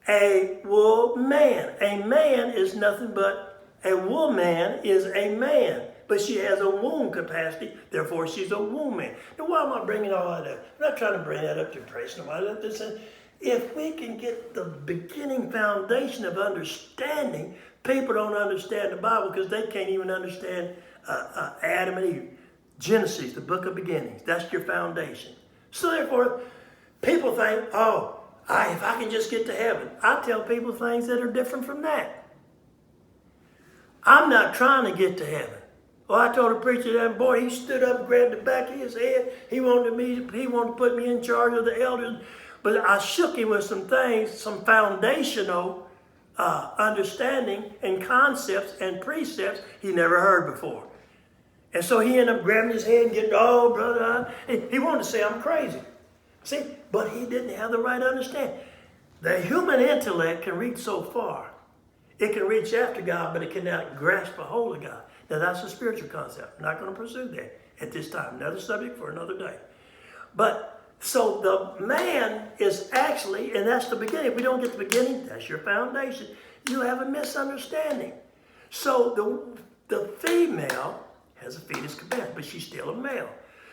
A woman. A man is nothing but a woman is a man. But she has a womb capacity, therefore she's a woman. Now why am I bringing all that up? I'm not trying to bring that up to impress nobody. If we can get the beginning foundation of understanding, people don't understand the Bible because they can't even understand Adam and Eve. Genesis, the book of beginnings, that's your foundation. So therefore, people think, if I can just get to heaven. I tell people things that are different from that. I'm not trying to get to heaven. Well, I told a preacher that, boy, he stood up and grabbed the back of his head. He wanted to put me in charge of the elders. But I shook him with some things, some foundational understanding and concepts and precepts he never heard before. And so he ended up grabbing his head and getting, brother. He wanted to say I'm crazy. See, but he didn't have the right understanding. The human intellect can reach so far. It can reach after God, but it cannot grasp a hold of God. Now that's a spiritual concept. I'm not going to pursue that at this time. Another subject for another day. But so the man is actually, and that's the beginning. If we don't get the beginning, that's your foundation. You have a misunderstanding. So the female has a fetus capacity, but she's still a male.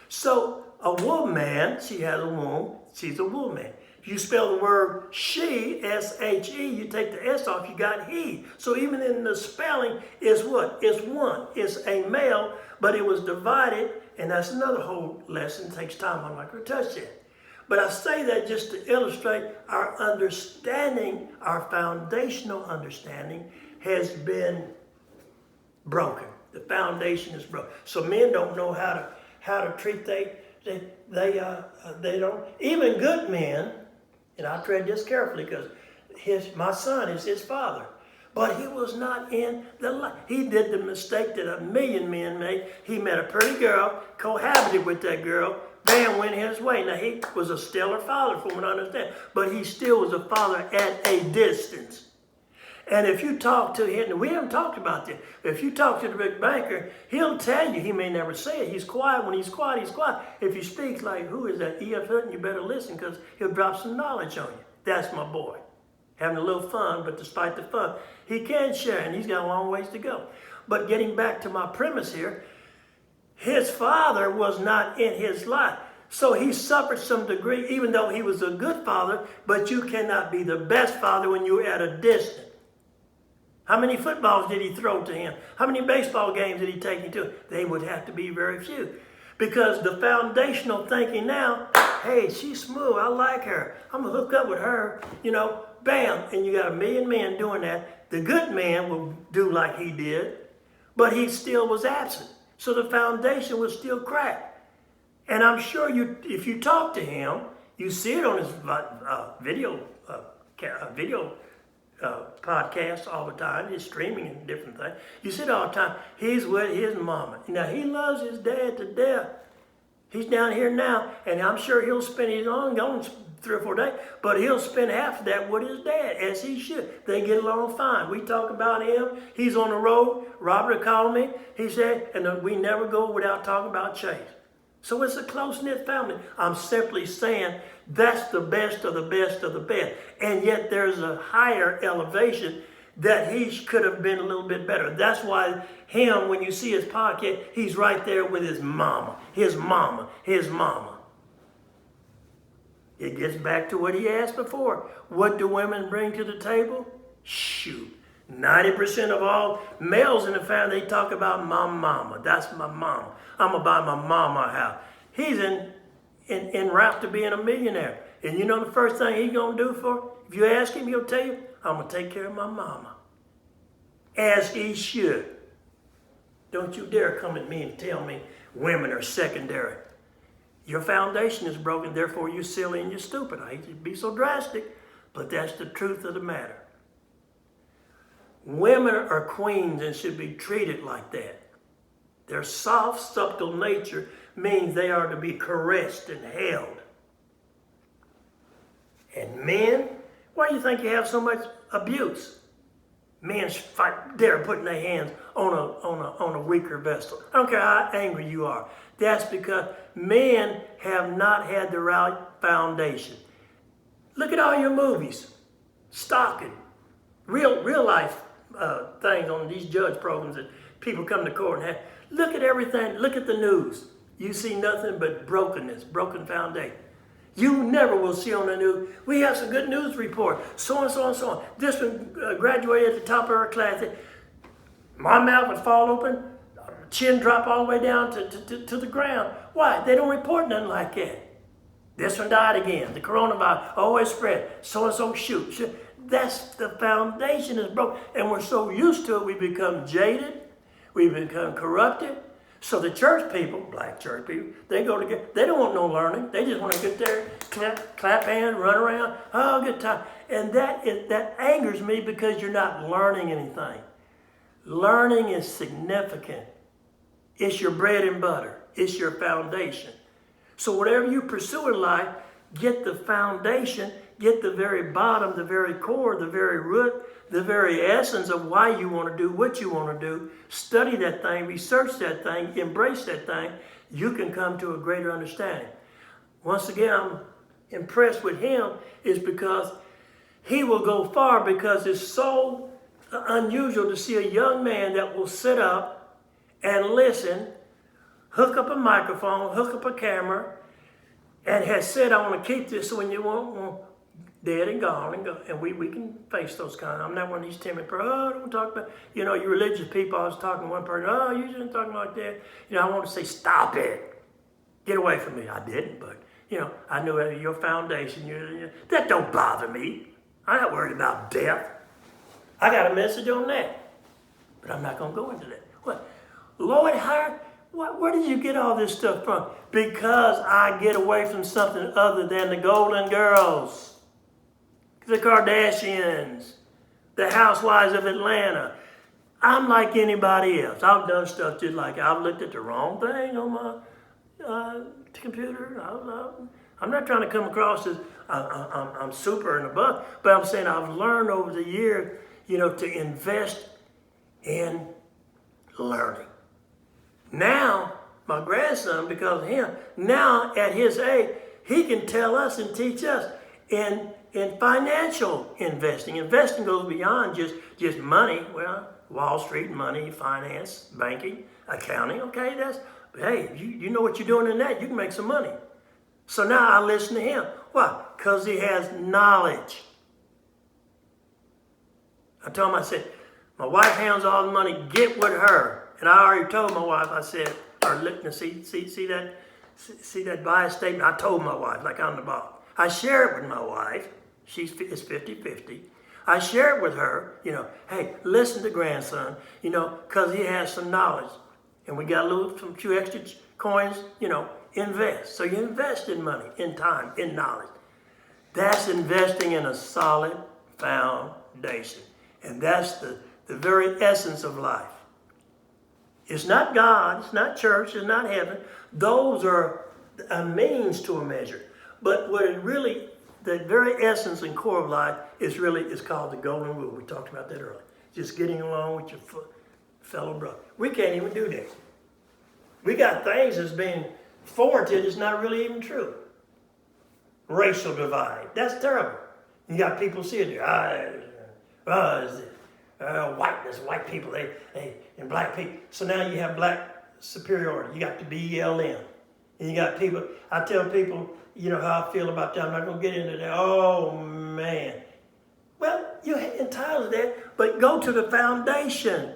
So a woman, she has a womb, she's a woman. If you spell the word she, S-H-E, you take the S off, you got he. So even in the spelling, it's what? It's one. It's a male, but it was divided, and that's another whole lesson. It takes time. I'm not going to touch that. But I say that just to illustrate our understanding, our foundational understanding has been broken. The foundation is broken. So men don't know how to treat they don't. Even good men, and I tread this carefully because my son is his father. But he was not in the life. He did the mistake that a million men make. He met a pretty girl, cohabited with that girl, bam, went his way. Now, he was a stellar father, from what I understand, but he still was a father at a distance. And if you talk to him, and we haven't talked about this, if you talk to the big banker, he'll tell you, he may never say it. He's quiet. When he's quiet, he's quiet. If you speak like, who is that? E.F. Hutton, you better listen because he'll drop some knowledge on you. That's my boy. Having a little fun, but despite the fun, he can share, and he's got a long ways to go. But getting back to my premise here, his father was not in his life. So he suffered some degree, even though he was a good father, but you cannot be the best father when you're at a distance. How many footballs did he throw to him? How many baseball games did he take him to? They would have to be very few. Because the foundational thinking now, Hey, she's smooth. I like her. I'm going to hook up with her. You know, bam. And you got a million men doing that. The good man will do like he did, but he still was absent. So the foundation was still cracked. And I'm sure if you talk to him, you see it on his video podcasts all the time. He's streaming and different things. You see it all the time. He's with his mama. Now, he loves his dad to death. He's down here now, and I'm sure he'll spend his own gone 3 or 4 days, but he'll spend half of that with his dad, as he should. They get along fine. We talk about him. He's on the road. Robert called me. He said, and we never go without talking about Chase. So it's a close-knit family. I'm simply saying that's the best of the best of the best. And yet there's a higher elevation that he could have been a little bit better. That's why him, when you see his podcast, he's right there with his mama, his mama, his mama. It gets back to what he asked before. What do women bring to the table? Shoot. 90% of all males in the family, they talk about my mama. That's my mama. I'm going to buy my mama a house. He's en route to being a millionaire. And you know the first thing he's going to do for, if you ask him, he'll tell you, I'm going to take care of my mama. As he should. Don't you dare come at me and tell me women are secondary. Your foundation is broken, therefore you're silly and you're stupid. I hate to be so drastic, but that's the truth of the matter. Women are queens and should be treated like that. Their soft, subtle nature means they are to be caressed and held. And men, why do you think you have so much abuse? Men fight, they're putting their hands on a weaker vessel. I don't care how angry you are. That's because men have not had the right foundation. Look at all your movies, stalking, real life things on these judge programs that people come to court and have. Look at everything. Look at the news. You see nothing but brokenness, broken foundation. You never will see on the news, we have some good news report, so and so and so on. This one graduated at the top of her class. My mouth would fall open, chin drop all the way down to the ground. Why? They don't report nothing like that. This one died again. The coronavirus always spread. So and so shoot. That's the foundation is broken. And we're so used to it, we become jaded. We become corrupted. So the church people, black church people, they go together. They don't want no learning. They just want to get there, clap hands, run around. Oh, good time. And that angers me because you're not learning anything. Learning is significant. It's your bread and butter. It's your foundation. So whatever you pursue in life, get the foundation, get the very bottom, the very core, the very root, the very essence of why you want to do what you want to do. Study that thing, research that thing, embrace that thing. You can come to a greater understanding. Once again, I'm impressed with him is because he will go far because it's so unusual to see a young man that will sit up and listen, hook up a microphone, hook up a camera, and has said, I want to keep this so when you want dead and gone, and we can face those kind of, I'm not one of these timid people, oh, don't talk about, you know, you religious people, I was talking to one person, oh, you shouldn't talk like that. You know, I want to say, stop it. Get away from me. I didn't, but, you know, I knew your foundation, that don't bother me. I'm not worried about death. I got a message on that, but I'm not going to go into that. What? Lloyd Hart, where did you get all this stuff from? Because I get away from something other than the Golden Girls. The Kardashians, the Housewives of Atlanta. I'm like anybody else. I've done stuff just like I've looked at the wrong thing on my computer. I'm not trying to come across as I'm super and above, but I'm saying I've learned over the years, you know, to invest in learning. Now, my grandson, because of him, now at his age, he can tell us and teach us in financial investing. Investing goes beyond just money. Well, Wall Street, money, finance, banking, accounting. Okay, hey, you know what you're doing in that, you can make some money. So now I listen to him. Why? Because he has knowledge. I told him, I said, my wife handles all the money, get with her. And I already told my wife, I said, see See that bias statement? I told my wife, like I'm the boss. I share it with my wife. It's 50-50. I share it with her, hey, listen to grandson, because he has some knowledge. And we got some few extra coins, invest. So you invest in money, in time, in knowledge. That's investing in a solid foundation. And that's the very essence of life. It's not God, it's not church, it's not heaven. Those are a means to a measure. But what it really, the very essence and core of life is called the golden rule. We talked about that earlier. Just getting along with your fellow brother. We can't even do that. We got things that's being forwarded that's not really even true. Racial divide. That's terrible. You got people sitting there, whiteness, white people, and black people. So now you have black superiority. You got the BLM. And you got people, I tell people, how I feel about that. I'm not going to get into that. Oh, man. Well, you're entitled to that, but go to the foundation.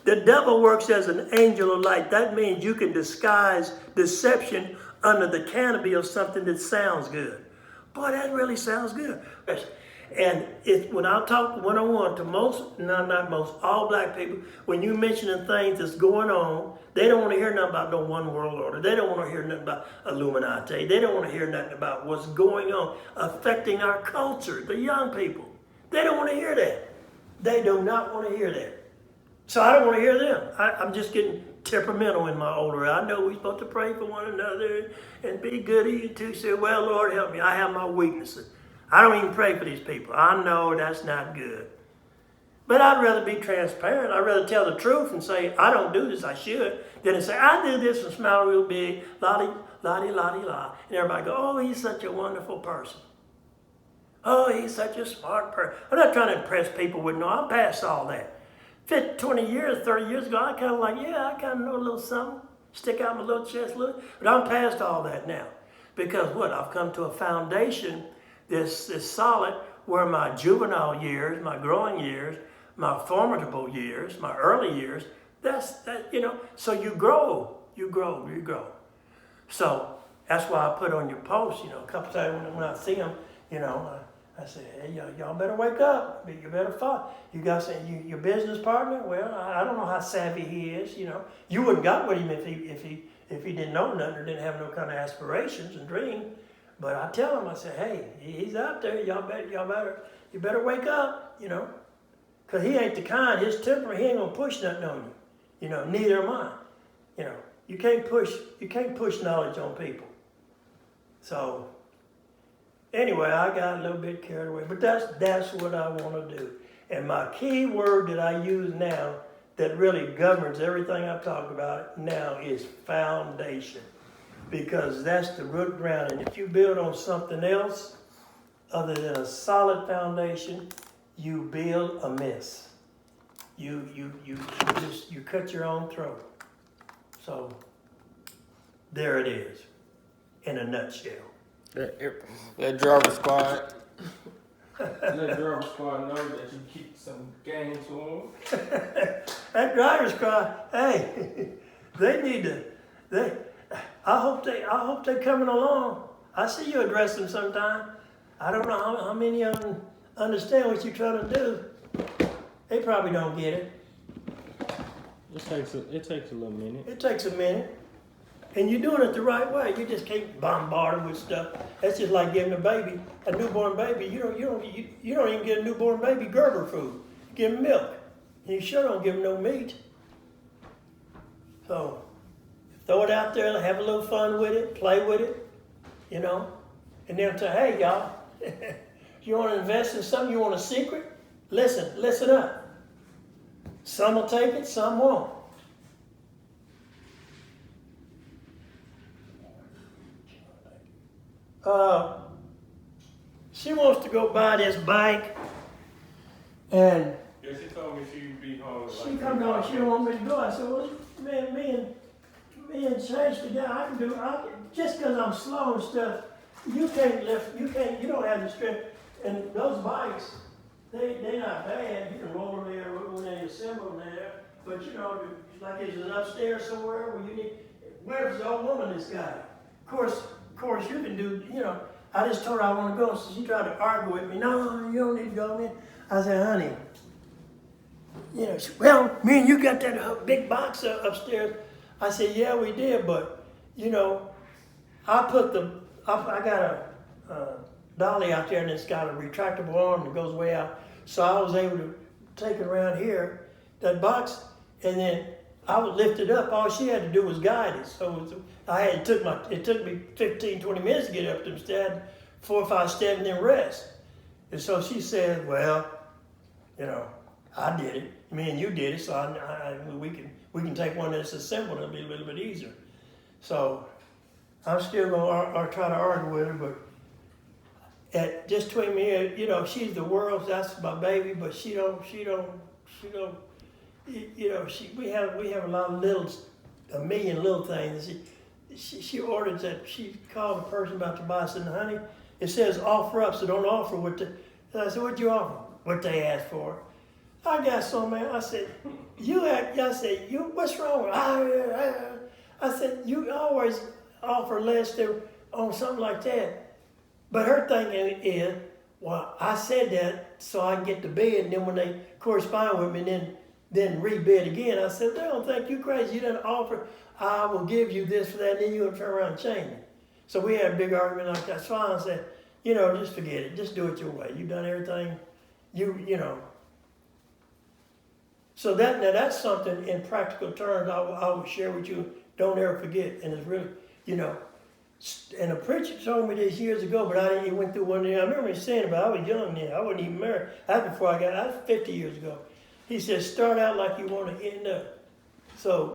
The devil works as an angel of light. That means you can disguise deception under the canopy of something that sounds good. Boy, that really sounds good. And when I talk one-on-one to not most, all black people, when you mentioning things that's going on, they don't want to hear nothing about no one world order. They don't want to hear nothing about Illuminati. They don't want to hear nothing about what's going on affecting our culture, the young people. They don't want to hear that. They do not want to hear that. So I don't want to hear them. I'm just getting temperamental in my older age. I know we're supposed to pray for one another and be good. You too say, well, Lord, help me. I have my weaknesses. I don't even pray for these people. I know that's not good. But I'd rather be transparent. I'd rather tell the truth and say, I don't do this, I should, than to say, I do this and smile real big, la-di-la-di-la. And everybody go, oh, he's such a wonderful person. Oh, he's such a smart person. I'm not trying to impress people with, no, I'm past all that. 20 years, 30 years ago, I kind of I kind of know a little something. Stick out my little chest a little. But I'm past all that now. Because what? I've come to a foundation that's solid where my juvenile years, my growing years, my formidable years, my early years, so you grow. So that's why I put on your post, a couple times when I see them, I say, hey, y'all better wake up. You better fight. You got your business partner? Well, I don't know how savvy he is. You wouldn't got with him if he didn't know nothing or didn't have no kind of aspirations and dreams. But I tell him, I say, hey, he's out there. You better wake up. Because he ain't the kind. His temper, he ain't gonna push nothing on you. Neither am I. You can't push knowledge on people. So. Anyway, I got a little bit carried away, but that's what I want to do. And my key word that I use now that really governs everything I talk about now is foundation, because that's the root ground. And if you build on something else other than a solid foundation, you build a mess. You cut your own throat. So there it is, in a nutshell. That driver squad. Let driver squad know that you keep some game to them. That driver squad, hey, they need to. I hope they coming along. I see you address them sometime. I don't know how many of them understand what you're trying to do. They probably don't get it. It takes a little minute. It takes a minute. And you're doing it the right way. You just can't bombard them with stuff. That's just like giving a newborn baby. You don't even give a newborn baby Gerber food. You give them milk. And you sure don't give them no meat. So throw it out there, have a little fun with it, play with it, And then say, hey, y'all, you want to invest in something, you want a secret? Listen up. Some will take it, some won't. She wants to go buy this bike, and yeah, she told me she'd be home. She come on, she don't want me to go. I said, well, man, me and Chase, the guy, just because I'm slow and stuff, you don't have the strength. And those bikes, they're not bad. You can roll them there when they assemble them there. But like it's an upstairs somewhere where you need, where's the old woman this guy? of course, you can do, I just told her I want to go, so she tried to argue with me. No, you don't need to go, man. I said, honey, well, me and you got that big box upstairs. I said, yeah, we did, but, I got a dolly out there and it's got a retractable arm that goes way out. So I was able to take it around here, that box, and then I would lift it up. All she had to do was guide it. So it took me 15, 20 minutes to get up them stairs, 4 or 5 steps and then rest. And so she said, well, I did it. Me and you did it, so we can take one that's assembled. It'll be a little bit easier. So I'm still gonna try to argue with her, but just between me, she's the world. That's my baby, but she don't. We have a lot of a million little things. She ordered that. She called a person about to buy. I said, honey, it says offer up, so don't offer what the. I said, what'd you offer? What they asked for. I got so mad. I said, what's wrong with I said, you always offer less on something like that. But her thing is, well, I said that so I can get the bid, and then when they correspond with me, then rebid again. I said, they don't think you crazy. You didn't offer, I will give you this for that, and then you'll turn around and change it. So we had a big argument like that. So I said, just forget it. Just do it your way. You've done everything, So that's something in practical terms I will share with you. Don't ever forget. And it's really, and a preacher told me this years ago, but I didn't even went through one day. I remember him saying about I was young then. I wasn't even married. That was 50 years ago. He said, start out like you want to end up. So